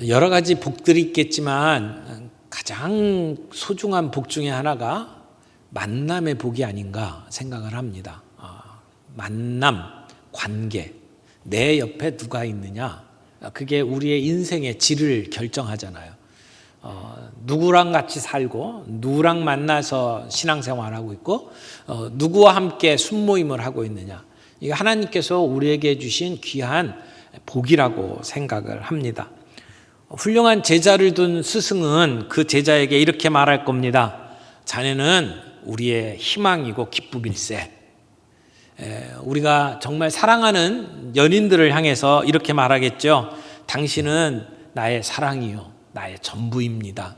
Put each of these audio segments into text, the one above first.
여러 가지 복들이 있겠지만 가장 소중한 복 중에 하나가 만남의 복이 아닌가 생각을 합니다. 만남, 관계, 내 옆에 누가 있느냐, 그게 우리의 인생의 질을 결정하잖아요. 누구랑 같이 살고 누구랑 만나서 신앙생활하고 있고 누구와 함께 순모임을 하고 있느냐, 이게 하나님께서 우리에게 주신 귀한 복이라고 생각을 합니다. 훌륭한 제자를 둔 스승은 그 제자에게 이렇게 말할 겁니다. 자네는 우리의 희망이고 기쁨일세. 우리가 정말 사랑하는 연인들을 향해서 이렇게 말하겠죠. 당신은 나의 사랑이요, 나의 전부입니다.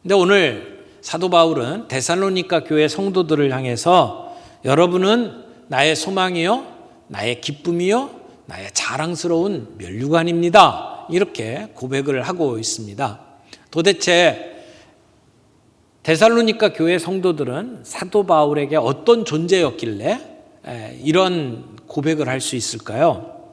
근데 오늘 사도 바울은 데살로니가 교회 성도들을 향해서 여러분은 나의 소망이요, 나의 기쁨이요, 나의 자랑스러운 면류관입니다, 이렇게 고백을 하고 있습니다. 도대체 데살로니가 교회 성도들은 사도 바울에게 어떤 존재였길래 이런 고백을 할 수 있을까요?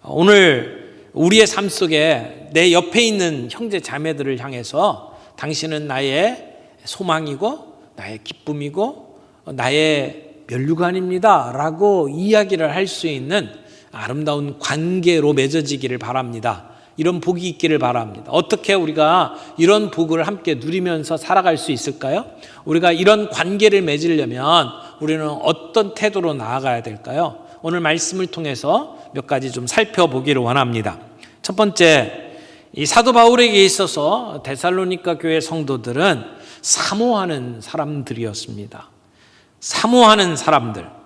오늘 우리의 삶 속에 내 옆에 있는 형제 자매들을 향해서 당신은 나의 소망이고 나의 기쁨이고 나의 면류관입니다 라고 이야기를 할 수 있는 아름다운 관계로 맺어지기를 바랍니다. 이런 복이 있기를 바랍니다. 어떻게 우리가 이런 복을 함께 누리면서 살아갈 수 있을까요? 우리가 이런 관계를 맺으려면 우리는 어떤 태도로 나아가야 될까요? 오늘 말씀을 통해서 몇 가지 좀 살펴보기를 원합니다. 첫 번째, 이 사도 바울에게 있어서 데살로니가 교회 성도들은 사모하는 사람들이었습니다. 사모하는 사람들.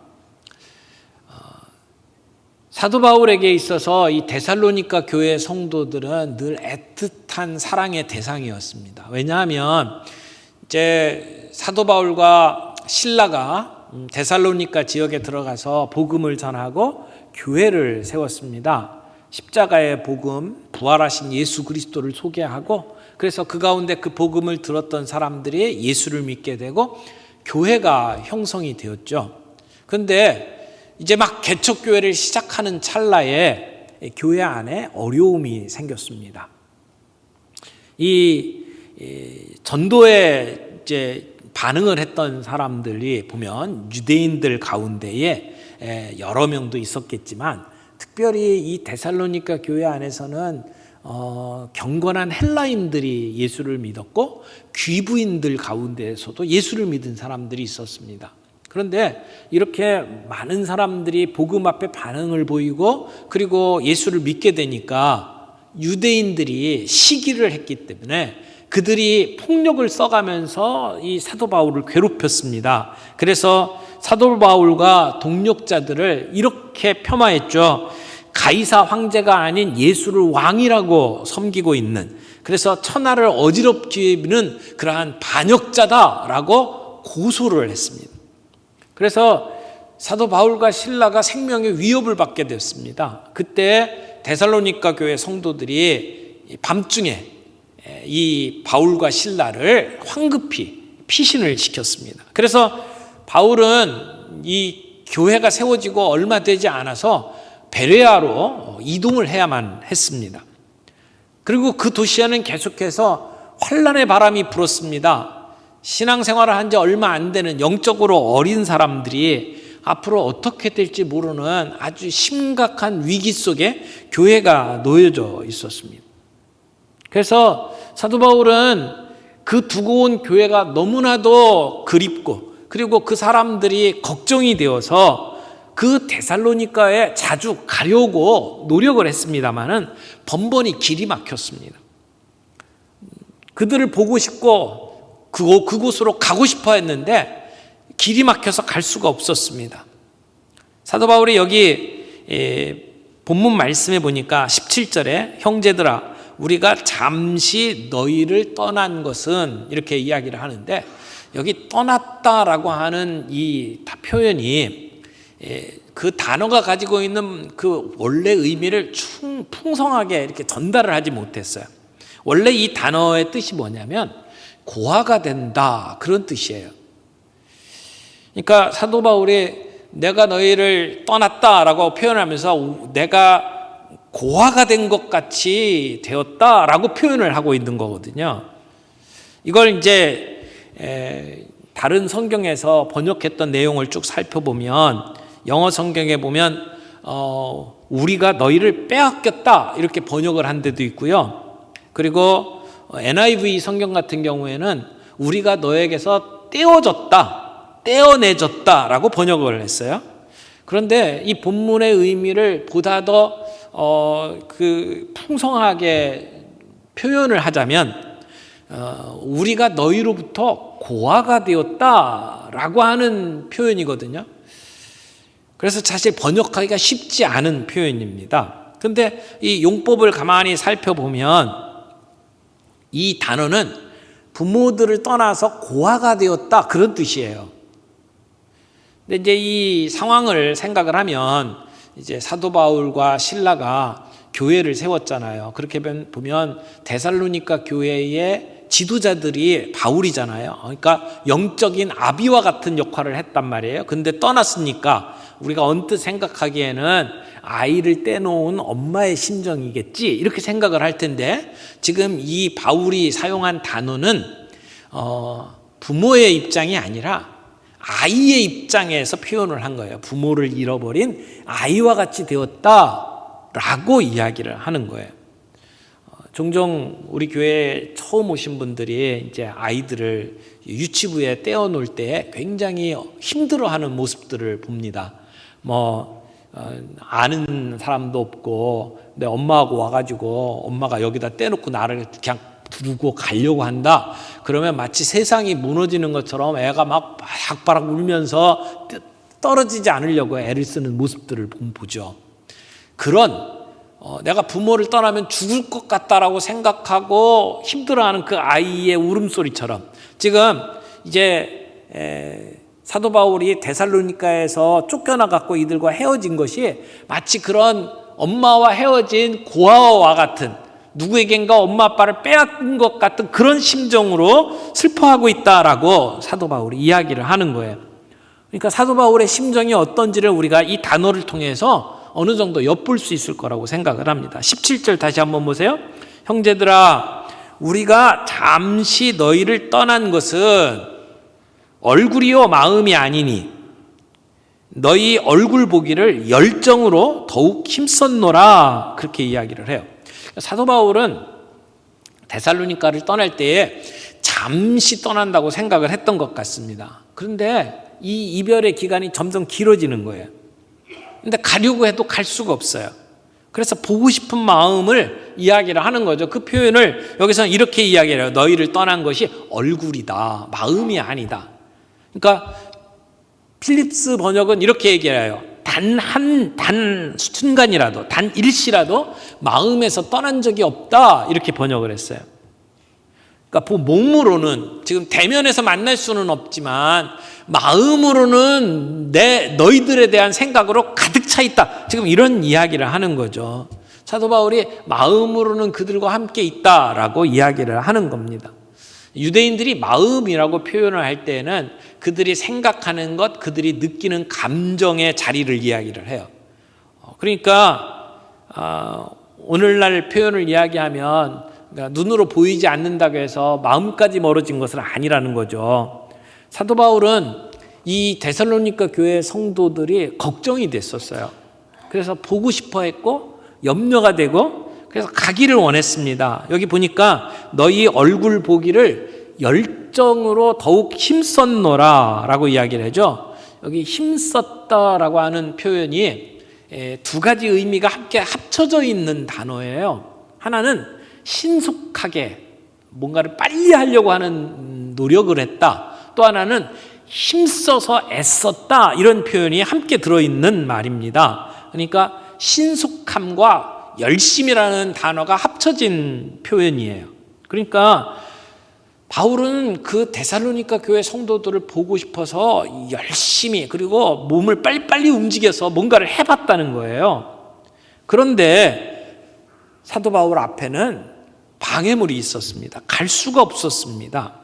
사도 바울에게 있어서 이 데살로니가 교회 성도들은 늘 애틋한 사랑의 대상이었습니다. 왜냐하면 이제 사도 바울과 실라가 데살로니가 지역에 들어가서 복음을 전하고 교회를 세웠습니다. 십자가의 복음, 부활하신 예수 그리스도를 소개하고, 그래서 그 가운데 그 복음을 들었던 사람들이 예수를 믿게 되고 교회가 형성이 되었죠. 그런데 이제 막 개척교회를 시작하는 찰나에 교회 안에 어려움이 생겼습니다. 이 전도에 이제 반응을 했던 사람들이 보면 유대인들 가운데에 여러 명도 있었겠지만, 특별히 이 데살로니가 교회 안에서는 경건한 헬라인들이 예수를 믿었고 귀부인들 가운데에서도 예수를 믿은 사람들이 있었습니다. 그런데 이렇게 많은 사람들이 복음 앞에 반응을 보이고 그리고 예수를 믿게 되니까 유대인들이 시기를 했기 때문에 그들이 폭력을 써가면서 이 사도 바울을 괴롭혔습니다. 그래서 사도 바울과 동력자들을 이렇게 폄하했죠. 가이사 황제가 아닌 예수를 왕이라고 섬기고 있는, 그래서 천하를 어지럽게 비는 그러한 반역자다라고 고소를 했습니다. 그래서 사도 바울과 실라가 생명의 위협을 받게 됐습니다. 그때 데살로니가 교회 성도들이 밤중에 이 바울과 실라를 황급히 피신을 시켰습니다. 그래서 바울은 이 교회가 세워지고 얼마 되지 않아서 베레아로 이동을 해야만 했습니다. 그리고 그 도시에는 계속해서 환란의 바람이 불었습니다. 신앙생활을 한 지 얼마 안 되는 영적으로 어린 사람들이 앞으로 어떻게 될지 모르는 아주 심각한 위기 속에 교회가 놓여져 있었습니다. 그래서 사도 바울은 그 두고 온 교회가 너무나도 그립고 그리고 그 사람들이 걱정이 되어서 그 데살로니가에 자주 가려고 노력을 했습니다마는 번번이 길이 막혔습니다. 그들을 보고 싶고 그곳으로 가고 싶어 했는데 길이 막혀서 갈 수가 없었습니다. 사도 바울이 여기 본문 말씀에 보니까 17절에 형제들아 우리가 잠시 너희를 떠난 것은, 이렇게 이야기를 하는데, 여기 떠났다라고 하는 이 표현이 그 단어가 가지고 있는 그 원래 의미를 풍성하게 이렇게 전달을 하지 못했어요. 원래 이 단어의 뜻이 뭐냐면 고아가 된다, 그런 뜻이에요. 그러니까 사도 바울이 내가 너희를 떠났다라고 표현하면서 내가 고아가 된 것 같이 되었다라고 표현을 하고 있는 거거든요. 이걸 이제 다른 성경에서 번역했던 내용을 쭉 살펴보면 영어 성경에 보면 우리가 너희를 빼앗겼다 이렇게 번역을 한 데도 있고요. 그리고 NIV 성경 같은 경우에는 우리가 너에게서 떼어졌다, 떼어내졌다라고 번역을 했어요. 그런데 이 본문의 의미를 보다 더 풍성하게 표현을 하자면 우리가 너희로부터 고아가 되었다라고 하는 표현이거든요. 그래서 사실 번역하기가 쉽지 않은 표현입니다. 그런데 이 용법을 가만히 살펴보면 이 단어는 부모들을 떠나서 고아가 되었다 그런 뜻이에요. 근데 이제 이 상황을 생각을 하면 이제 사도 바울과 실라가 교회를 세웠잖아요. 그렇게 보면 데살로니가 교회의 지도자들이 바울이잖아요. 그러니까 영적인 아비와 같은 역할을 했단 말이에요. 근데 떠났으니까 우리가 언뜻 생각하기에는 아이를 떼놓은 엄마의 심정이겠지 이렇게 생각을 할 텐데 지금 이 바울이 사용한 단어는 부모의 입장이 아니라 아이의 입장에서 표현을 한 거예요. 부모를 잃어버린 아이와 같이 되었다라고 이야기를 하는 거예요. 종종 우리 교회에 처음 오신 분들이 이제 아이들을 유치부에 떼어놓을 때 굉장히 힘들어하는 모습들을 봅니다. 아는 사람도 없고 내 엄마하고 와가지고 엄마가 여기다 떼놓고 나를 그냥 두고 가려고 한다. 그러면 마치 세상이 무너지는 것처럼 애가 막 바락바락 울면서 떨어지지 않으려고 애를 쓰는 모습들을 보죠. 그런 내가 부모를 떠나면 죽을 것 같다라고 생각하고 힘들어하는 그 아이의 울음소리처럼 지금 이제 사도 바울이 데살로니가에서 쫓겨나갖고 이들과 헤어진 것이 마치 그런 엄마와 헤어진 고아와 같은 누구에겐가 엄마 아빠를 빼앗은 것 같은 그런 심정으로 슬퍼하고 있다라고 사도 바울이 이야기를 하는 거예요. 그러니까 사도 바울의 심정이 어떤지를 우리가 이 단어를 통해서 어느 정도 엿볼 수 있을 거라고 생각을 합니다. 17절 다시 한번 보세요. 형제들아 우리가 잠시 너희를 떠난 것은 얼굴이요 마음이 아니니 너희 얼굴 보기를 열정으로 더욱 힘썼노라 그렇게 이야기를 해요. 사도 바울은 데살로니가를 떠날 때에 잠시 떠난다고 생각을 했던 것 같습니다. 그런데 이 이별의 기간이 점점 길어지는 거예요. 근데 가려고 해도 갈 수가 없어요. 그래서 보고 싶은 마음을 이야기를 하는 거죠. 그 표현을 여기서는 이렇게 이야기를 해요. 너희를 떠난 것이 얼굴이다. 마음이 아니다. 그러니까 필립스 번역은 이렇게 얘기해요. 단 순간이라도, 단 일시라도 마음에서 떠난 적이 없다. 이렇게 번역을 했어요. 그러니까 몸으로는 지금 대면에서 만날 수는 없지만 마음으로는 너희들에 대한 생각으로 가득 차 있다. 지금 이런 이야기를 하는 거죠. 사도 바울이 마음으로는 그들과 함께 있다라고 이야기를 하는 겁니다. 유대인들이 마음이라고 표현을 할 때는 그들이 생각하는 것, 그들이 느끼는 감정의 자리를 이야기를 해요. 그러니까 오늘날 표현을 이야기하면 그러니까 눈으로 보이지 않는다고 해서 마음까지 멀어진 것은 아니라는 거죠. 사도 바울은 이 데살로니가 교회 성도들이 걱정이 됐었어요. 그래서 보고 싶어 했고 염려가 되고 그래서 가기를 원했습니다. 여기 보니까 너희 얼굴 보기를 열정으로 더욱 힘썼노라 라고 이야기를 하죠. 여기 힘썼다라고 하는 표현이 두 가지 의미가 함께 합쳐져 있는 단어예요. 하나는 신속하게 뭔가를 빨리 하려고 하는 노력을 했다. 또 하나는 힘써서 애썼다. 이런 표현이 함께 들어있는 말입니다. 그러니까 신속함과 열심이라는 단어가 합쳐진 표현이에요. 그러니까 바울은 그 데살로니가 교회 성도들을 보고 싶어서 열심히 그리고 몸을 빨리빨리 움직여서 뭔가를 해봤다는 거예요. 그런데 사도 바울 앞에는 방해물이 있었습니다. 갈 수가 없었습니다.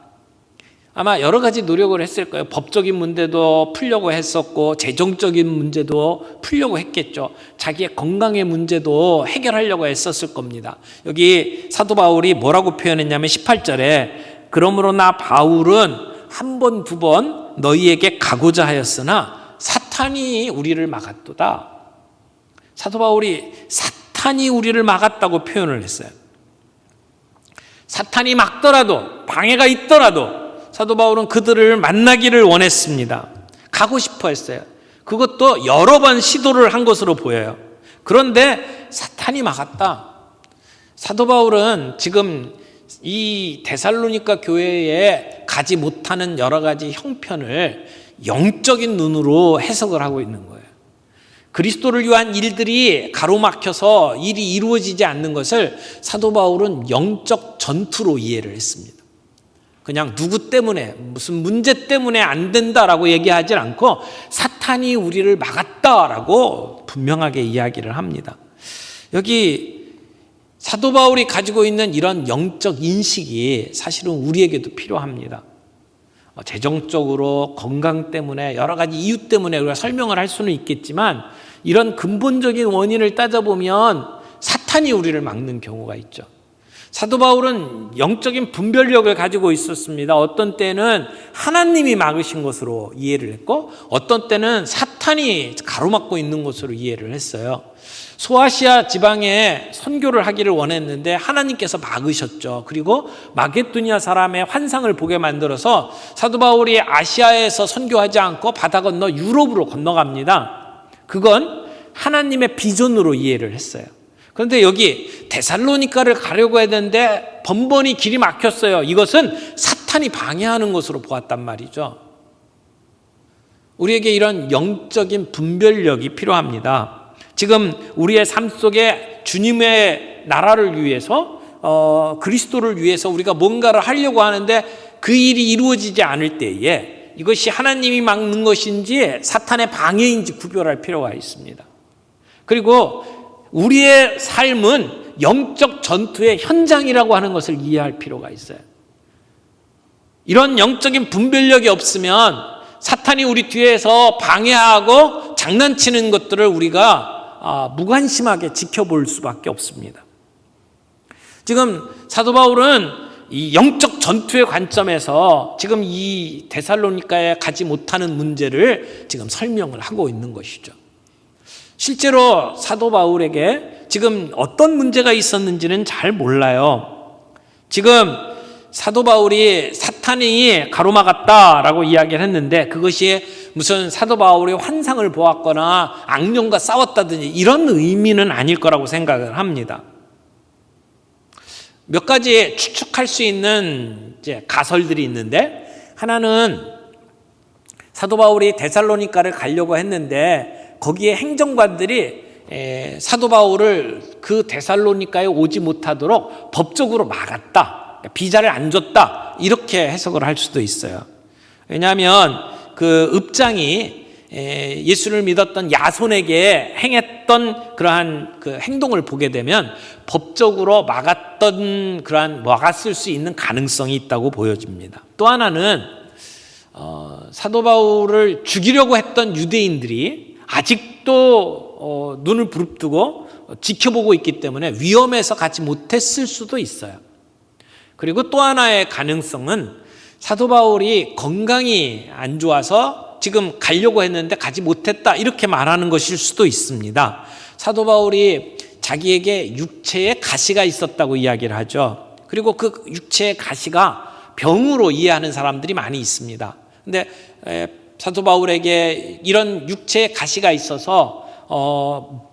아마 여러 가지 노력을 했을 거예요. 법적인 문제도 풀려고 했었고 재정적인 문제도 풀려고 했겠죠. 자기의 건강의 문제도 해결하려고 했었을 겁니다. 여기 사도 바울이 뭐라고 표현했냐면 18절에 그러므로 나 바울은 한 번, 두 번 너희에게 가고자 하였으나 사탄이 우리를 막았도다. 사도 바울이 사탄이 우리를 막았다고 표현을 했어요. 사탄이 막더라도 방해가 있더라도 사도 바울은 그들을 만나기를 원했습니다. 가고 싶어 했어요. 그것도 여러 번 시도를 한 것으로 보여요. 그런데 사탄이 막았다. 사도 바울은 지금 이 데살로니가 교회에 가지 못하는 여러 가지 형편을 영적인 눈으로 해석을 하고 있는 거예요. 그리스도를 위한 일들이 가로막혀서 일이 이루어지지 않는 것을 사도 바울은 영적 전투로 이해를 했습니다. 그냥 누구 때문에 무슨 문제 때문에 안 된다라고 얘기하지 않고 사탄이 우리를 막았다라고 분명하게 이야기를 합니다. 여기 사도 바울이 가지고 있는 이런 영적 인식이 사실은 우리에게도 필요합니다. 재정적으로 건강 때문에 여러 가지 이유 때문에 우리가 설명을 할 수는 있겠지만 이런 근본적인 원인을 따져보면 사탄이 우리를 막는 경우가 있죠. 사도 바울은 영적인 분별력을 가지고 있었습니다. 어떤 때는 하나님이 막으신 것으로 이해를 했고 어떤 때는 사탄이 가로막고 있는 것으로 이해를 했어요. 소아시아 지방에 선교를 하기를 원했는데 하나님께서 막으셨죠. 그리고 마게도니아 사람의 환상을 보게 만들어서 사도 바울이 아시아에서 선교하지 않고 바다 건너 유럽으로 건너갑니다. 그건 하나님의 비전으로 이해를 했어요. 그런데 여기 데살로니가를 가려고 했는데 번번이 길이 막혔어요. 이것은 사탄이 방해하는 것으로 보았단 말이죠. 우리에게 이런 영적인 분별력이 필요합니다. 지금 우리의 삶 속에 주님의 나라를 위해서 그리스도를 위해서 우리가 뭔가를 하려고 하는데 그 일이 이루어지지 않을 때에 이것이 하나님이 막는 것인지 사탄의 방해인지 구별할 필요가 있습니다. 그리고 우리의 삶은 영적 전투의 현장이라고 하는 것을 이해할 필요가 있어요. 이런 영적인 분별력이 없으면 사탄이 우리 뒤에서 방해하고 장난치는 것들을 우리가 무관심하게 지켜볼 수밖에 없습니다. 지금 사도 바울은 이 영적 전투의 관점에서 지금 이 데살로니가에 가지 못하는 문제를 지금 설명을 하고 있는 것이죠. 실제로 사도 바울에게 지금 어떤 문제가 있었는지는 잘 몰라요. 지금 사도 바울이 사탄이 가로막았다라고 이야기를 했는데 그것이 무슨 사도 바울이 환상을 보았거나 악령과 싸웠다든지 이런 의미는 아닐 거라고 생각을 합니다. 몇 가지 추측할 수 있는 가설들이 있는데 하나는 사도 바울이 데살로니가를 가려고 했는데 거기에 행정관들이 사도 바울을 그 데살로니가에 오지 못하도록 법적으로 막았다. 비자를 안 줬다. 이렇게 해석을 할 수도 있어요. 왜냐하면 그 읍장이 예수를 믿었던 야손에게 행했던 그러한 그 행동을 보게 되면 법적으로 막았을 수 있는 가능성이 있다고 보여집니다. 또 하나는 사도 바울을 죽이려고 했던 유대인들이 아직도 눈을 부릅뜨고 지켜보고 있기 때문에 위험해서 가지 못했을 수도 있어요. 그리고 또 하나의 가능성은 사도 바울이 건강이 안 좋아서 지금 가려고 했는데 가지 못했다 이렇게 말하는 것일 수도 있습니다. 사도 바울이 자기에게 육체에 가시가 있었다고 이야기를 하죠. 그리고 그 육체의 가시가 병으로 이해하는 사람들이 많이 있습니다. 근데 사도 바울에게 이런 육체의 가시가 있어서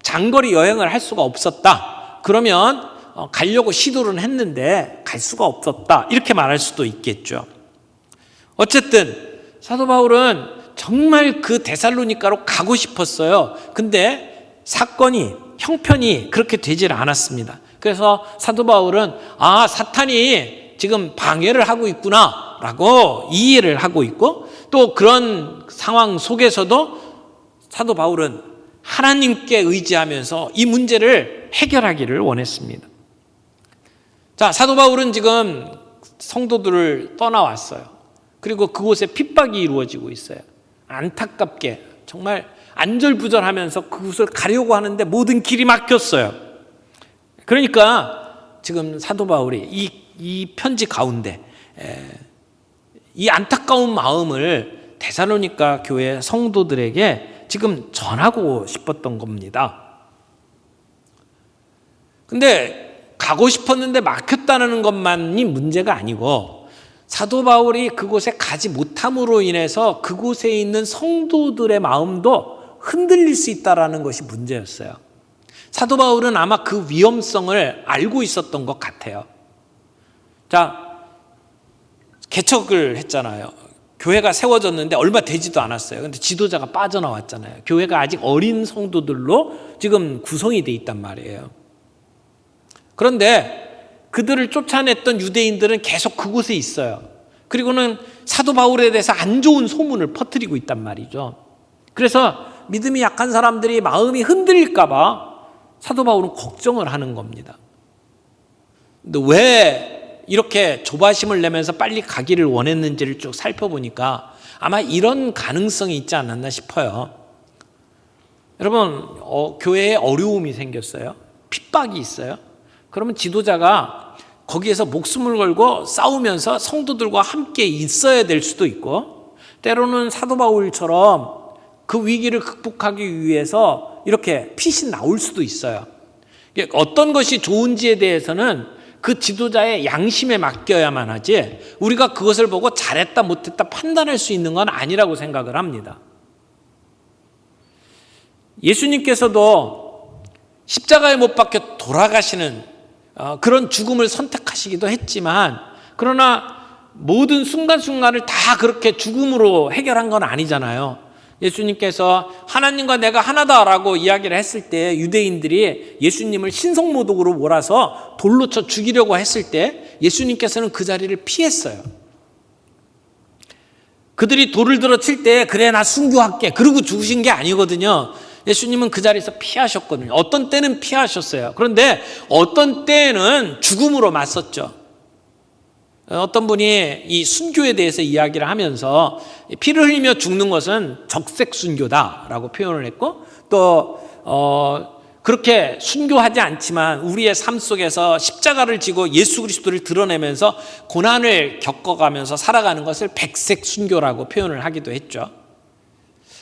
장거리 여행을 할 수가 없었다. 그러면 가려고 시도를 했는데 갈 수가 없었다. 이렇게 말할 수도 있겠죠. 어쨌든 사도 바울은 정말 그 데살로니가로 가고 싶었어요. 근데 형편이 그렇게 되질 않았습니다. 그래서 사도 바울은 사탄이 지금 방해를 하고 있구나 라고 이해를 하고 있고 또 그런 상황 속에서도 사도 바울은 하나님께 의지하면서 이 문제를 해결하기를 원했습니다. 자, 사도 바울은 지금 성도들을 떠나왔어요. 그리고 그곳에 핍박이 이루어지고 있어요. 안타깝게 정말 안절부절하면서 그곳을 가려고 하는데 모든 길이 막혔어요. 그러니까 지금 사도 바울이 이 편지 가운데 이 안타까운 마음을 데살로니가 교회 성도들에게 지금 전하고 싶었던 겁니다. 근데 가고 싶었는데 막혔다는 것만이 문제가 아니고 사도 바울이 그곳에 가지 못함으로 인해서 그곳에 있는 성도들의 마음도 흔들릴 수 있다는 것이 문제였어요. 사도 바울은 아마 그 위험성을 알고 있었던 것 같아요. 자, 개척을 했잖아요. 교회가 세워졌는데 얼마 되지도 않았어요. 그런데 지도자가 빠져나왔잖아요. 교회가 아직 어린 성도들로 지금 구성이 돼 있단 말이에요. 그런데 그들을 쫓아냈던 유대인들은 계속 그곳에 있어요. 그리고는 사도 바울에 대해서 안 좋은 소문을 퍼뜨리고 있단 말이죠. 그래서 믿음이 약한 사람들이 마음이 흔들릴까 봐 사도 바울은 걱정을 하는 겁니다. 근데 왜 이렇게 조바심을 내면서 빨리 가기를 원했는지를 쭉 살펴보니까 아마 이런 가능성이 있지 않았나 싶어요. 여러분, 교회에 어려움이 생겼어요. 핍박이 있어요. 그러면 지도자가 거기에서 목숨을 걸고 싸우면서 성도들과 함께 있어야 될 수도 있고, 때로는 사도 바울처럼 그 위기를 극복하기 위해서 이렇게 핏이 나올 수도 있어요. 어떤 것이 좋은지에 대해서는 그 지도자의 양심에 맡겨야만 하지 우리가 그것을 보고 잘했다 못했다 판단할 수 있는 건 아니라고 생각을 합니다. 예수님께서도 십자가에 못 박혀 돌아가시는 그런 죽음을 선택하시기도 했지만, 그러나 모든 순간순간을 다 그렇게 죽음으로 해결한 건 아니잖아요. 예수님께서 하나님과 내가 하나다라고 이야기를 했을 때 유대인들이 예수님을 신성모독으로 몰아서 돌로 쳐 죽이려고 했을 때 예수님께서는 그 자리를 피했어요. 그들이 돌을 들어 칠 때 그래 나 순교할게 그러고 죽으신 게 아니거든요. 예수님은 그 자리에서 피하셨거든요. 어떤 때는 피하셨어요. 그런데 어떤 때는 죽음으로 맞섰죠. 어떤 분이 이 순교에 대해서 이야기를 하면서 피를 흘리며 죽는 것은 적색 순교다라고 표현을 했고, 또 그렇게 순교하지 않지만 우리의 삶 속에서 십자가를 지고 예수 그리스도를 드러내면서 고난을 겪어가면서 살아가는 것을 백색 순교라고 표현을 하기도 했죠.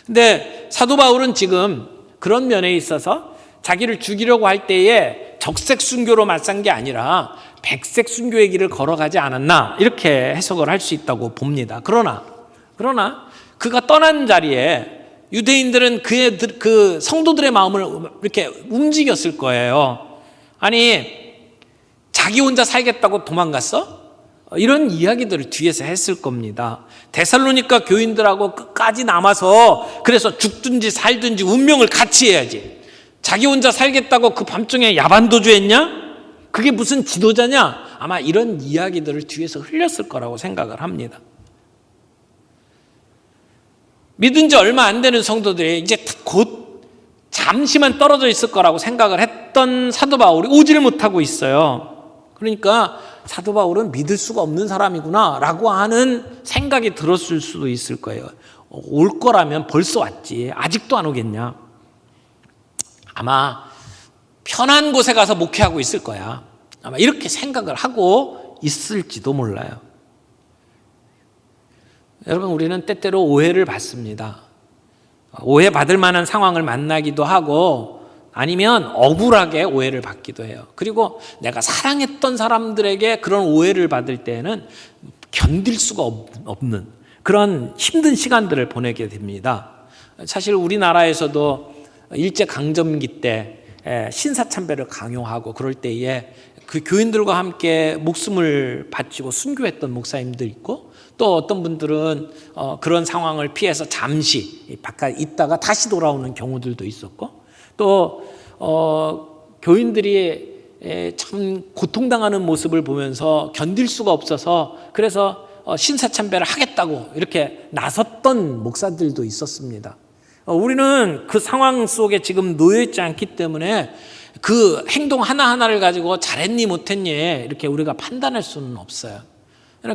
근데 사도 바울은 지금 그런 면에 있어서 자기를 죽이려고 할 때에 적색 순교로 맞선 게 아니라 백색 순교의 길을 걸어가지 않았나, 이렇게 해석을 할 수 있다고 봅니다. 그러나 그가 떠난 자리에 유대인들은 그 성도들의 마음을 이렇게 움직였을 거예요. 아니, 자기 혼자 살겠다고 도망갔어? 이런 이야기들을 뒤에서 했을 겁니다. 데살로니가 교인들하고 끝까지 남아서 그래서 죽든지 살든지 운명을 같이 해야지, 자기 혼자 살겠다고 그 밤중에 야반도주 했냐? 그게 무슨 지도자냐? 아마 이런 이야기들을 뒤에서 흘렸을 거라고 생각을 합니다. 믿은 지 얼마 안 되는 성도들이 이제 곧 잠시만 떨어져 있을 거라고 생각을 했던 사도 바울이 오지를 못하고 있어요. 그러니까 사도 바울은 믿을 수가 없는 사람이구나 라고 하는 생각이 들었을 수도 있을 거예요. 올 거라면 벌써 왔지, 아직도 안 오겠냐? 아마 편한 곳에 가서 목회하고 있을 거야. 아마 이렇게 생각을 하고 있을지도 몰라요. 여러분, 우리는 때때로 오해를 받습니다. 오해받을 만한 상황을 만나기도 하고 아니면 억울하게 오해를 받기도 해요. 그리고 내가 사랑했던 사람들에게 그런 오해를 받을 때는 견딜 수가 없는 그런 힘든 시간들을 보내게 됩니다. 사실 우리나라에서도 일제강점기 때 신사참배를 강요하고 그럴 때에 그 교인들과 함께 목숨을 바치고 순교했던 목사님들 있고, 또 어떤 분들은 그런 상황을 피해서 잠시 바깥에 있다가 다시 돌아오는 경우들도 있었고, 또 교인들이 참 고통당하는 모습을 보면서 견딜 수가 없어서 그래서 신사참배를 하겠다고 이렇게 나섰던 목사들도 있었습니다. 우리는 그 상황 속에 지금 놓여있지 않기 때문에 그 행동 하나하나를 가지고 잘했니 못했니 이렇게 우리가 판단할 수는 없어요.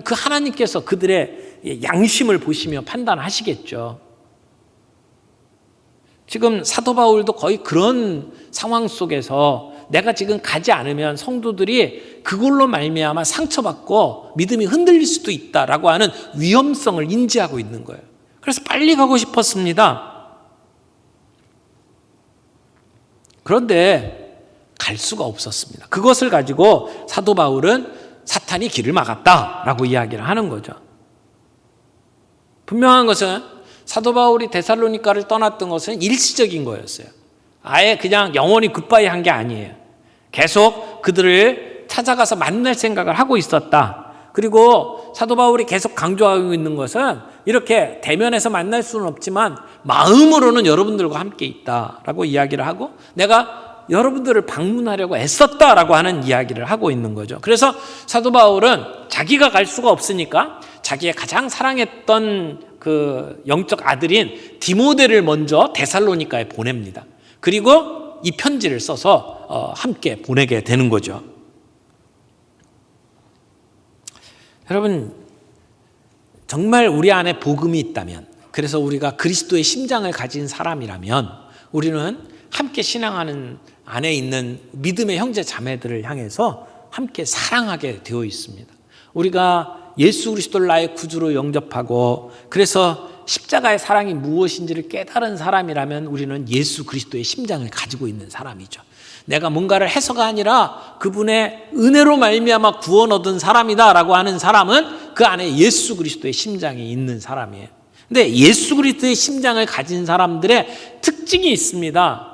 그 하나님께서 그들의 양심을 보시며 판단하시겠죠. 지금 사도 바울도 거의 그런 상황 속에서 내가 지금 가지 않으면 성도들이 그걸로 말미암아 상처받고 믿음이 흔들릴 수도 있다라고 하는 위험성을 인지하고 있는 거예요. 그래서 빨리 가고 싶었습니다. 그런데 갈 수가 없었습니다. 그것을 가지고 사도 바울은 사탄이 길을 막았다라고 이야기를 하는 거죠. 분명한 것은 사도 바울이 데살로니가를 떠났던 것은 일시적인 거였어요. 아예 그냥 영원히 굿바이 한 게 아니에요. 계속 그들을 찾아가서 만날 생각을 하고 있었다. 그리고 사도 바울이 계속 강조하고 있는 것은 이렇게 대면에서 만날 수는 없지만 마음으로는 여러분들과 함께 있다라고 이야기를 하고 내가 여러분들을 방문하려고 애썼다라고 하는 이야기를 하고 있는 거죠. 그래서 사도 바울은 자기가 갈 수가 없으니까 자기의 가장 사랑했던 그 영적 아들인 디모데를 먼저 데살로니가에 보냅니다. 그리고 이 편지를 써서 함께 보내게 되는 거죠. 여러분, 정말 우리 안에 복음이 있다면, 그래서 우리가 그리스도의 심장을 가진 사람이라면 우리는 함께 신앙하는 안에 있는 믿음의 형제 자매들을 향해서 함께 사랑하게 되어 있습니다. 우리가 예수 그리스도를 나의 구주로 영접하고 그래서 십자가의 사랑이 무엇인지를 깨달은 사람이라면 우리는 예수 그리스도의 심장을 가지고 있는 사람이죠. 내가 뭔가를 해서가 아니라 그분의 은혜로 말미암아 구원 얻은 사람이다라고 하는 사람은 그 안에 예수 그리스도의 심장이 있는 사람이에요. 근데 예수 그리스도의 심장을 가진 사람들의 특징이 있습니다.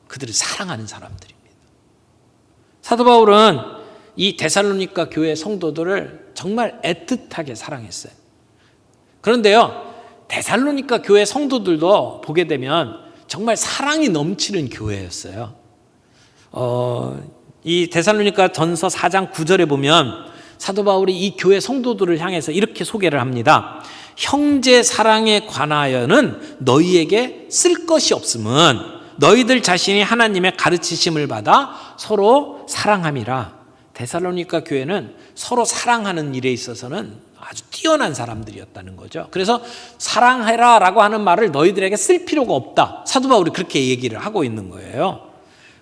그들을 사랑하는 사람들입니다. 사도 바울은 이 데살로니가 교회 성도들을 정말 애틋하게 사랑했어요. 그런데요, 데살로니가 교회 성도들도 보게 되면 정말 사랑이 넘치는 교회였어요. 이 데살로니가 전서 4장 9절에 보면 사도 바울이 이 교회 성도들을 향해서 이렇게 소개를 합니다. 형제 사랑에 관하여는 너희에게 쓸 것이 없음은 너희들 자신이 하나님의 가르치심을 받아 서로 사랑함이라. 데살로니가 교회는 서로 사랑하는 일에 있어서는 아주 뛰어난 사람들이었다는 거죠. 그래서 사랑해라 라고 하는 말을 너희들에게 쓸 필요가 없다. 사도 바울이 그렇게 얘기를 하고 있는 거예요.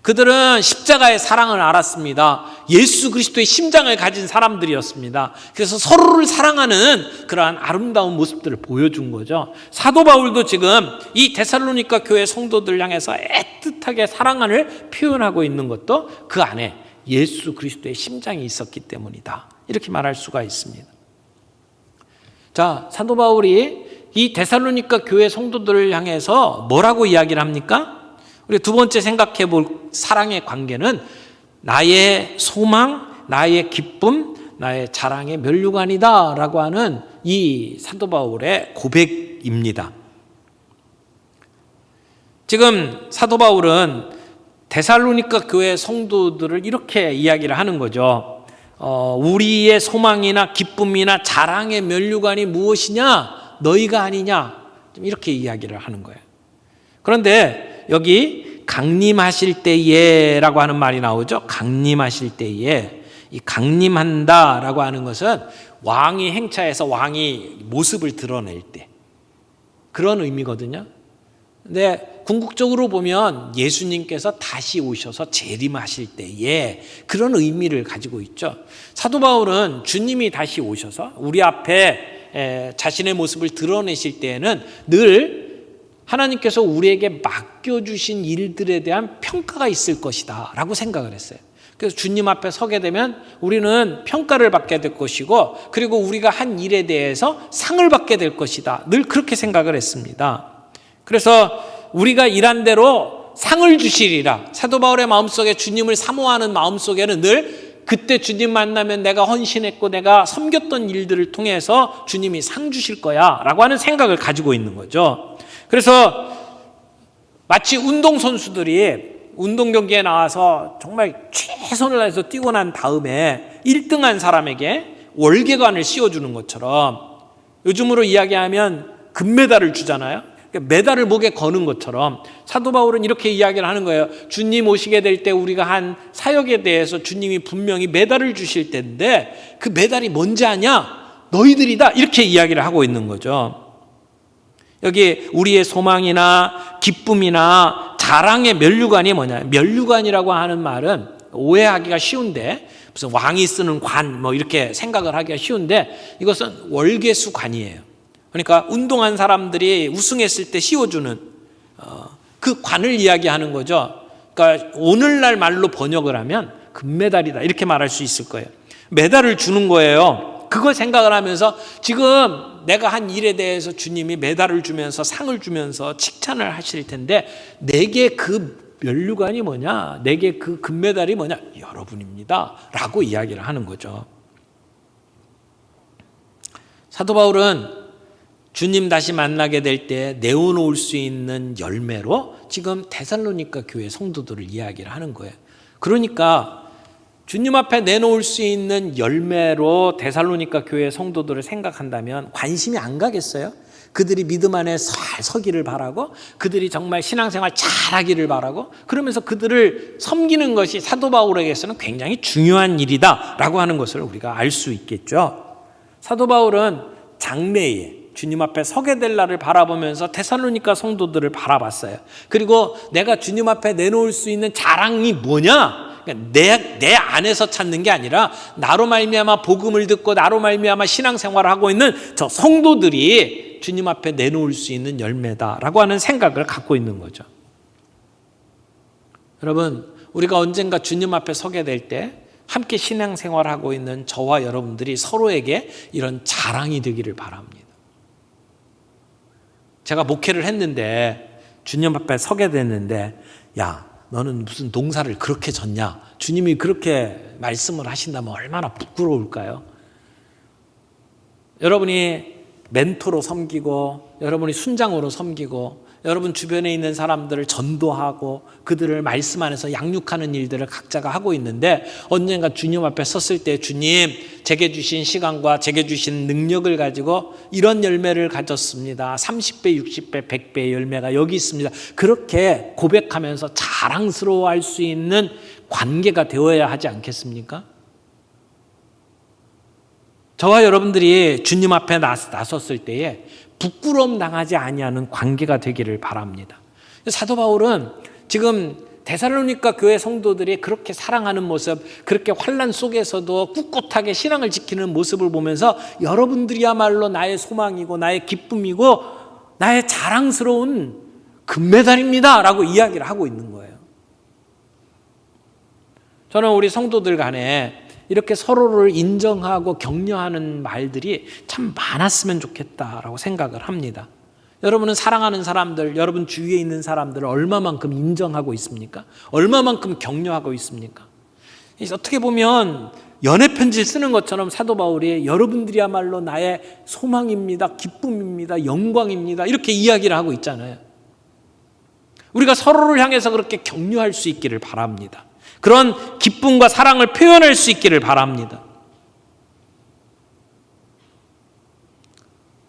그들은 십자가의 사랑을 알았습니다. 예수 그리스도의 심장을 가진 사람들이었습니다. 그래서 서로를 사랑하는 그러한 아름다운 모습들을 보여준 거죠. 사도 바울도 지금 이 데살로니가 교회 성도들 향해서 애틋하게 사랑을 표현하고 있는 것도 그 안에 예수 그리스도의 심장이 있었기 때문이다. 이렇게 말할 수가 있습니다. 자, 사도 바울이 이 데살로니가 교회 성도들을 향해서 뭐라고 이야기를 합니까? 우리 두 번째 생각해 볼 사랑의 관계는 나의 소망, 나의 기쁨, 나의 자랑의 면류관이다 라고 하는 이 사도 바울의 고백입니다. 지금 사도 바울은 데살로니가 교회 성도들을 이렇게 이야기를 하는 거죠. 우리의 소망이나 기쁨이나 자랑의 면류관이 무엇이냐? 너희가 아니냐? 좀 이렇게 이야기를 하는 거예요. 그런데 여기 강림하실 때에라고 하는 말이 나오죠. 강림하실 때에. 이 강림한다라고 하는 것은 왕이 행차해서 왕이 모습을 드러낼 때 그런 의미거든요. 근데 궁극적으로 보면 예수님께서 다시 오셔서 재림하실 때에 그런 의미를 가지고 있죠. 사도 바울은 주님이 다시 오셔서 우리 앞에 자신의 모습을 드러내실 때에는 늘 하나님께서 우리에게 맡겨주신 일들에 대한 평가가 있을 것이다 라고 생각을 했어요. 그래서 주님 앞에 서게 되면 우리는 평가를 받게 될 것이고 그리고 우리가 한 일에 대해서 상을 받게 될 것이다. 늘 그렇게 생각을 했습니다. 그래서 우리가 일한 대로 상을 주시리라. 사도 바울의 마음속에 주님을 사모하는 마음속에는 늘 그때 주님 만나면 내가 헌신했고 내가 섬겼던 일들을 통해서 주님이 상 주실 거야 라고 하는 생각을 가지고 있는 거죠. 그래서 마치 운동선수들이 운동 경기에 나와서 정말 최선을 다해서 뛰고 난 다음에 1등한 사람에게 월계관을 씌워주는 것처럼 요즘으로 이야기하면 금메달을 주잖아요. 그러니까 메달을 목에 거는 것처럼 사도 바울은 이렇게 이야기를 하는 거예요. 주님 오시게 될 때 우리가 한 사역에 대해서 주님이 분명히 메달을 주실 텐데 그 메달이 뭔지 아냐? 너희들이다. 이렇게 이야기를 하고 있는 거죠. 여기 우리의 소망이나 기쁨이나 자랑의 면류관이 뭐냐? 면류관이라고 하는 말은 오해하기가 쉬운데 무슨 왕이 쓰는 관 뭐 이렇게 생각을 하기가 쉬운데 이것은 월계수관이에요. 그러니까 운동한 사람들이 우승했을 때 씌워주는 그 관을 이야기하는 거죠. 그러니까 오늘날 말로 번역을 하면 금메달이다 이렇게 말할 수 있을 거예요. 메달을 주는 거예요. 그걸 생각을 하면서 지금 내가 한 일에 대해서 주님이 메달을 주면서 상을 주면서 칭찬을 하실 텐데 내게 그 면류관이 뭐냐? 내게 그 금메달이 뭐냐? 여러분입니다 라고 이야기를 하는 거죠. 사도 바울은 주님 다시 만나게 될 때 내어놓을 수 있는 열매로 지금 데살로니가 교회 성도들을 이야기를 하는 거예요. 그러니까 주님 앞에 내놓을 수 있는 열매로 데살로니가 교회 성도들을 생각한다면 관심이 안 가겠어요? 그들이 믿음 안에 잘 서기를 바라고 그들이 정말 신앙생활 잘하기를 바라고 그러면서 그들을 섬기는 것이 사도 바울에게서는 굉장히 중요한 일이다라고 하는 것을 우리가 알 수 있겠죠. 사도 바울은 장래에 주님 앞에 서게 될 날을 바라보면서 데살로니가 성도들을 바라봤어요. 그리고 내가 주님 앞에 내놓을 수 있는 자랑이 뭐냐? 내 안에서 찾는 게 아니라 나로 말미암아 복음을 듣고 나로 말미암아 신앙생활을 하고 있는 저 성도들이 주님 앞에 내놓을 수 있는 열매다라고 하는 생각을 갖고 있는 거죠. 여러분, 우리가 언젠가 주님 앞에 서게 될 때 함께 신앙생활을 하고 있는 저와 여러분들이 서로에게 이런 자랑이 되기를 바랍니다. 제가 목회를 했는데 주님 앞에 서게 됐는데 야, 너는 무슨 농사를 그렇게 졌냐? 주님이 그렇게 말씀을 하신다면 얼마나 부끄러울까요? 여러분이 멘토로 섬기고 여러분이 순장으로 섬기고 여러분 주변에 있는 사람들을 전도하고 그들을 말씀 안에서 양육하는 일들을 각자가 하고 있는데 언젠가 주님 앞에 섰을 때 주님 제게 주신 시간과 제게 주신 능력을 가지고 이런 열매를 가졌습니다. 30배, 60배, 100배의 열매가 여기 있습니다. 그렇게 고백하면서 자랑스러워할 수 있는 관계가 되어야 하지 않겠습니까? 저와 여러분들이 주님 앞에 나섰을 때에 부끄러움 당하지 아니하는 관계가 되기를 바랍니다. 사도 바울은 지금 데살로니가 교회 성도들이 그렇게 사랑하는 모습, 그렇게 환난 속에서도 꿋꿋하게 신앙을 지키는 모습을 보면서 여러분들이야말로 나의 소망이고 나의 기쁨이고 나의 자랑스러운 금메달입니다 라고 이야기를 하고 있는 거예요. 저는 우리 성도들 간에 이렇게 서로를 인정하고 격려하는 말들이 참 많았으면 좋겠다라고 생각을 합니다. 여러분은 사랑하는 사람들, 여러분 주위에 있는 사람들을 얼마만큼 인정하고 있습니까? 얼마만큼 격려하고 있습니까? 어떻게 보면 연애 편지를 쓰는 것처럼 사도 바울이 여러분들이야말로 나의 소망입니다, 기쁨입니다, 영광입니다 이렇게 이야기를 하고 있잖아요. 우리가 서로를 향해서 그렇게 격려할 수 있기를 바랍니다. 그런 기쁨과 사랑을 표현할 수 있기를 바랍니다.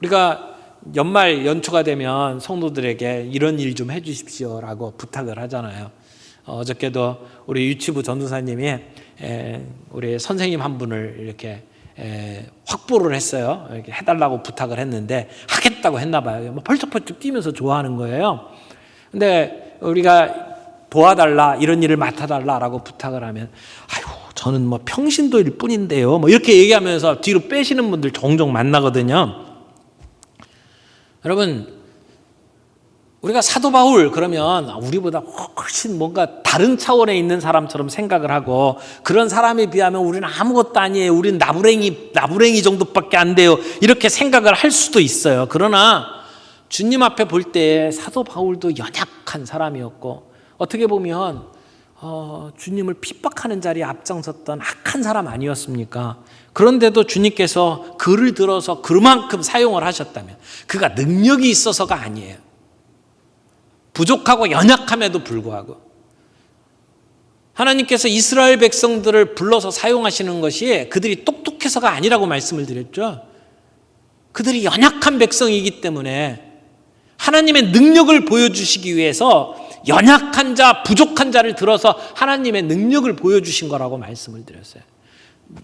우리가 연말 연초가 되면 성도들에게 이런 일 좀 해주십시오라고 부탁을 하잖아요. 어저께도 우리 유치부 전도사님이 우리 선생님 한 분을 이렇게 확보를 했어요. 이렇게 해달라고 부탁을 했는데 하겠다고 했나 봐요. 펄쩍펄쩍 뛰면서 좋아하는 거예요. 근데 우리가 도와달라, 이런 일을 맡아달라라고 부탁을 하면 아유, 저는 뭐 평신도일 뿐인데요. 뭐 이렇게 얘기하면서 뒤로 빼시는 분들 종종 만나거든요. 여러분, 우리가 사도 바울 그러면 우리보다 훨씬 뭔가 다른 차원에 있는 사람처럼 생각을 하고 그런 사람에 비하면 우리는 아무것도 아니에요. 우리는 나부랭이 정도밖에 안 돼요. 이렇게 생각을 할 수도 있어요. 그러나 주님 앞에 볼 때 사도 바울도 연약한 사람이었고 어떻게 보면 주님을 핍박하는 자리에 앞장섰던 악한 사람 아니었습니까? 그런데도 주님께서 그를 들어서 그만큼 사용을 하셨다면 그가 능력이 있어서가 아니에요. 부족하고 연약함에도 불구하고 하나님께서 이스라엘 백성들을 불러서 사용하시는 것이 그들이 똑똑해서가 아니라고 말씀을 드렸죠. 그들이 연약한 백성이기 때문에 하나님의 능력을 보여주시기 위해서 연약한 자, 부족한 자를 들어서 하나님의 능력을 보여주신 거라고 말씀을 드렸어요.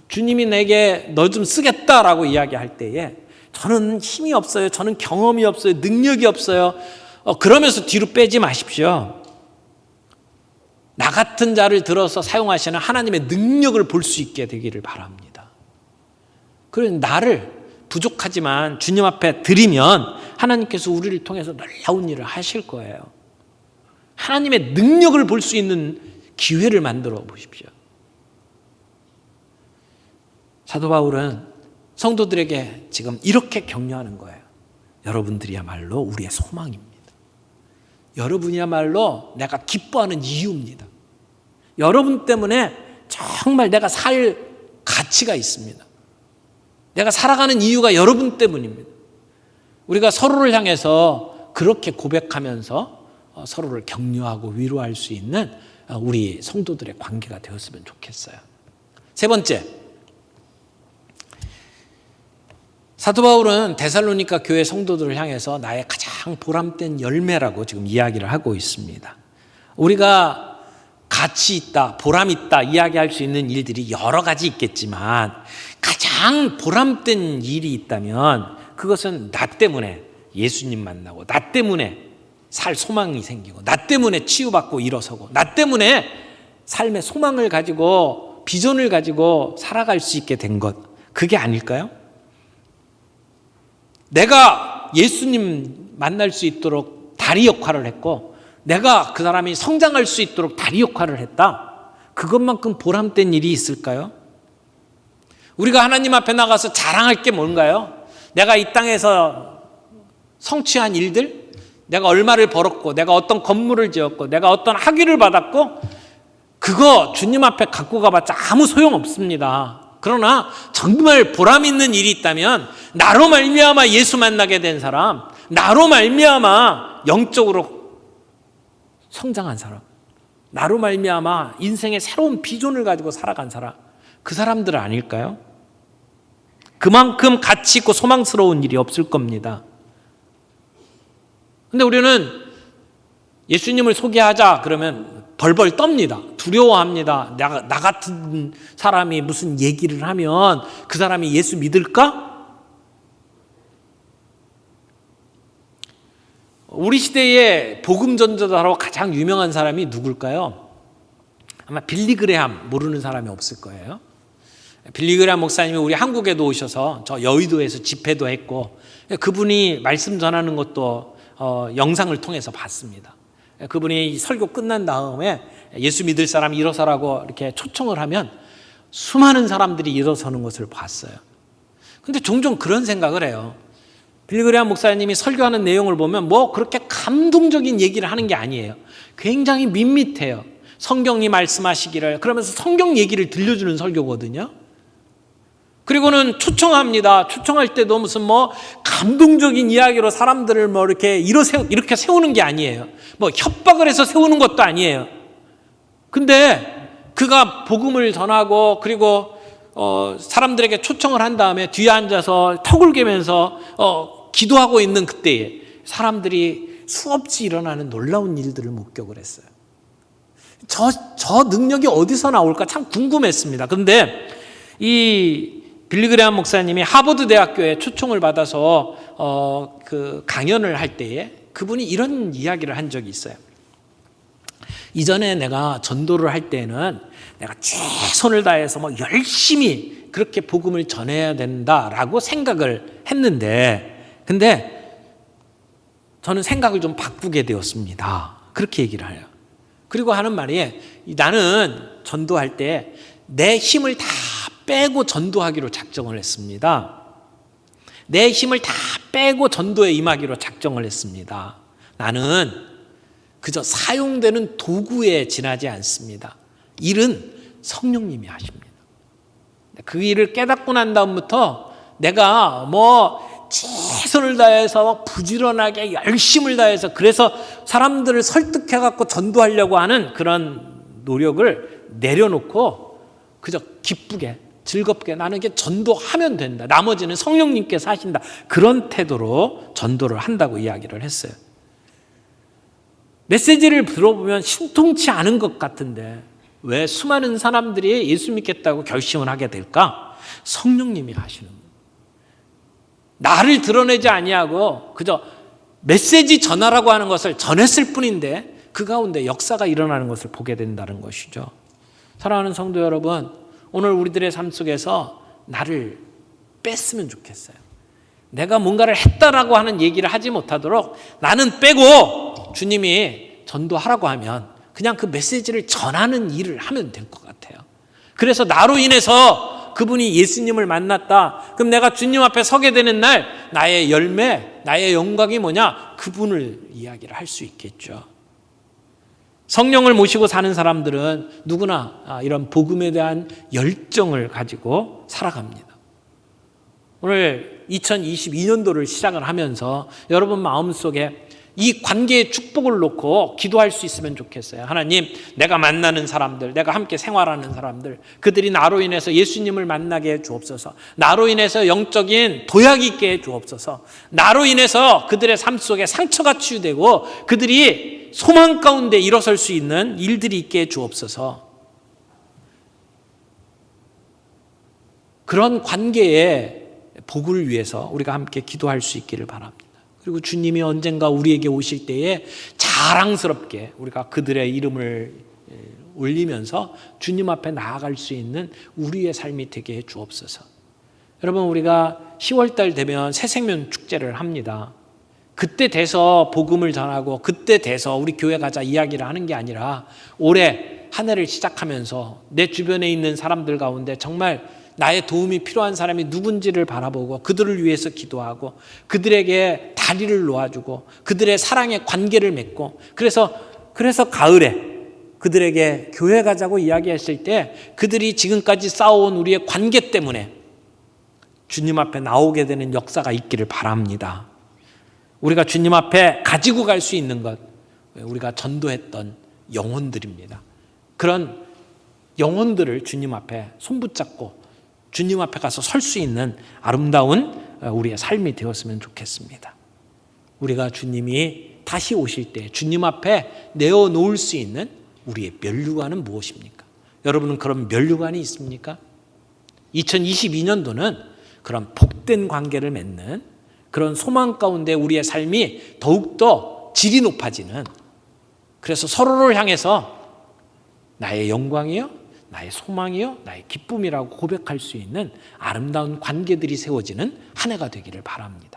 주님이 내게 너 좀 쓰겠다라고 이야기할 때에 저는 힘이 없어요. 저는 경험이 없어요. 능력이 없어요. 그러면서 뒤로 빼지 마십시오. 나 같은 자를 들어서 사용하시는 하나님의 능력을 볼 수 있게 되기를 바랍니다. 그래서 나를 부족하지만 주님 앞에 드리면 하나님께서 우리를 통해서 놀라운 일을 하실 거예요. 하나님의 능력을 볼 수 있는 기회를 만들어 보십시오. 사도 바울은 성도들에게 지금 이렇게 격려하는 거예요. 여러분들이야말로 우리의 소망입니다. 여러분이야말로 내가 기뻐하는 이유입니다. 여러분 때문에 정말 내가 살 가치가 있습니다. 내가 살아가는 이유가 여러분 때문입니다. 우리가 서로를 향해서 그렇게 고백하면서 서로를 격려하고 위로할 수 있는 우리 성도들의 관계가 되었으면 좋겠어요. 세 번째, 사도 바울은 데살로니가 교회 성도들을 향해서 나의 가장 보람된 열매라고 지금 이야기를 하고 있습니다. 우리가 가치 있다, 보람 있다 이야기할 수 있는 일들이 여러 가지 있겠지만 가장 보람된 일이 있다면 그것은 나 때문에 예수님 만나고, 나 때문에 살 소망이 생기고, 나 때문에 치유받고 일어서고, 나 때문에 삶의 소망을 가지고 비전을 가지고 살아갈 수 있게 된 것, 그게 아닐까요? 내가 예수님 만날 수 있도록 다리 역할을 했고, 내가 그 사람이 성장할 수 있도록 다리 역할을 했다. 그것만큼 보람된 일이 있을까요? 우리가 하나님 앞에 나가서 자랑할 게 뭔가요? 내가 이 땅에서 성취한 일들, 내가 얼마를 벌었고, 내가 어떤 건물을 지었고, 내가 어떤 학위를 받았고, 그거 주님 앞에 갖고 가봤자 아무 소용없습니다. 그러나 정말 보람 있는 일이 있다면 나로 말미암아 예수 만나게 된 사람, 나로 말미암아 영적으로 성장한 사람, 나로 말미암아 인생의 새로운 비전을 가지고 살아간 사람, 그 사람들 아닐까요? 그만큼 가치 있고 소망스러운 일이 없을 겁니다. 근데 우리는 예수님을 소개하자 그러면 벌벌 떱니다. 두려워합니다. 나 같은 사람이 무슨 얘기를 하면 그 사람이 예수 믿을까? 우리 시대의 복음 전도자로 가장 유명한 사람이 누굴까요? 아마 빌리 그레함 모르는 사람이 없을 거예요. 빌리 그레함 목사님이 우리 한국에도 오셔서 저 여의도에서 집회도 했고, 그분이 말씀 전하는 것도 영상을 통해서 봤습니다. 그분이 설교 끝난 다음에 예수 믿을 사람 일어서라고 이렇게 초청을 하면 수많은 사람들이 일어서는 것을 봤어요. 근데 종종 그런 생각을 해요. 빌리 그레함 목사님이 설교하는 내용을 보면 뭐 그렇게 감동적인 얘기를 하는 게 아니에요. 굉장히 밋밋해요. 성경이 말씀하시기를, 그러면서 성경 얘기를 들려주는 설교거든요. 그리고는 초청합니다. 초청할 때도 무슨 뭐 감동적인 이야기로 사람들을 뭐 이렇게 세우는 게 아니에요. 뭐 협박을 해서 세우는 것도 아니에요. 근데 그가 복음을 전하고, 그리고 사람들에게 초청을 한 다음에 뒤에 앉아서 턱을 개면서 기도하고 있는 그때에 사람들이 수없이 일어나는 놀라운 일들을 목격을 했어요. 저 능력이 어디서 나올까 참 궁금했습니다. 그런데 이 빌리 그레함 목사님이 하버드 대학교에 초청을 받아서 그 강연을 할 때에 그분이 이런 이야기를 한 적이 있어요. 이전에 내가 전도를 할 때는 내가 최선을 다해서 뭐 열심히 그렇게 복음을 전해야 된다라고 생각을 했는데, 근데 저는 생각을 좀 바꾸게 되었습니다. 그렇게 얘기를 해요. 그리고 하는 말이, 나는 전도할 때 내 힘을 다 빼고 전도하기로 작정을 했습니다. 내 힘을 다 빼고 전도에 임하기로 작정을 했습니다. 나는 그저 사용되는 도구에 지나지 않습니다. 일은 성령님이 하십니다. 그 일을 깨닫고 난 다음부터 내가 뭐 최선을 다해서 부지런하게 열심을 다해서, 그래서 사람들을 설득해갖고 전도하려고 하는 그런 노력을 내려놓고 그저 기쁘게 즐겁게 나는 이게 전도하면 된다, 나머지는 성령님께서 하신다, 그런 태도로 전도를 한다고 이야기를 했어요. 메시지를 들어보면 신통치 않은 것 같은데 왜 수많은 사람들이 예수 믿겠다고 결심을 하게 될까? 성령님이 하시는 거예요. 나를 드러내지 아니하고 그저 메시지 전하라고 하는 것을 전했을 뿐인데 그 가운데 역사가 일어나는 것을 보게 된다는 것이죠. 사랑하는 성도 여러분, 오늘 우리들의 삶 속에서 나를 뺐으면 좋겠어요. 내가 뭔가를 했다라고 하는 얘기를 하지 못하도록 나는 빼고 주님이 전도하라고 하면 그냥 그 메시지를 전하는 일을 하면 될 것 같아요. 그래서 나로 인해서 그분이 예수님을 만났다. 그럼 내가 주님 앞에 서게 되는 날 나의 열매, 나의 영광이 뭐냐? 그분을 이야기를 할 수 있겠죠. 성령을 모시고 사는 사람들은 누구나 이런 복음에 대한 열정을 가지고 살아갑니다. 오늘 2022년도를 시작을 하면서 여러분 마음속에 이 관계의 축복을 놓고 기도할 수 있으면 좋겠어요. 하나님, 내가 만나는 사람들, 내가 함께 생활하는 사람들, 그들이 나로 인해서 예수님을 만나게 해 주옵소서. 나로 인해서 영적인 도약이 있게 해 주옵소서. 나로 인해서 그들의 삶 속에 상처가 치유되고 그들이 소망 가운데 일어설 수 있는 일들이 있게 해 주옵소서. 그런 관계의 복을 위해서 우리가 함께 기도할 수 있기를 바랍니다. 그리고 주님이 언젠가 우리에게 오실 때에 자랑스럽게 우리가 그들의 이름을 올리면서 주님 앞에 나아갈 수 있는 우리의 삶이 되게 해 주옵소서. 여러분, 우리가 10월달 되면 새생명 축제를 합니다. 그때 돼서 복음을 전하고 그때 돼서 우리 교회 가자 이야기를 하는 게 아니라 올해 한 해를 시작하면서 내 주변에 있는 사람들 가운데 정말 나의 도움이 필요한 사람이 누군지를 바라보고 그들을 위해서 기도하고 그들에게 다리를 놓아주고 그들의 사랑의 관계를 맺고 그래서 가을에 그들에게 교회 가자고 이야기했을 때 그들이 지금까지 쌓아온 우리의 관계 때문에 주님 앞에 나오게 되는 역사가 있기를 바랍니다. 우리가 주님 앞에 가지고 갈 수 있는 것, 우리가 전도했던 영혼들입니다. 그런 영혼들을 주님 앞에 손붙잡고 주님 앞에 가서 설 수 있는 아름다운 우리의 삶이 되었으면 좋겠습니다. 우리가 주님이 다시 오실 때 주님 앞에 내어놓을 수 있는 우리의 면류관은 무엇입니까? 여러분은 그런 면류관이 있습니까? 2022년도는 그런 복된 관계를 맺는 그런 소망 가운데 우리의 삶이 더욱더 질이 높아지는, 그래서 서로를 향해서 나의 영광이요, 나의 소망이요, 나의 기쁨이라고 고백할 수 있는 아름다운 관계들이 세워지는 한 해가 되기를 바랍니다.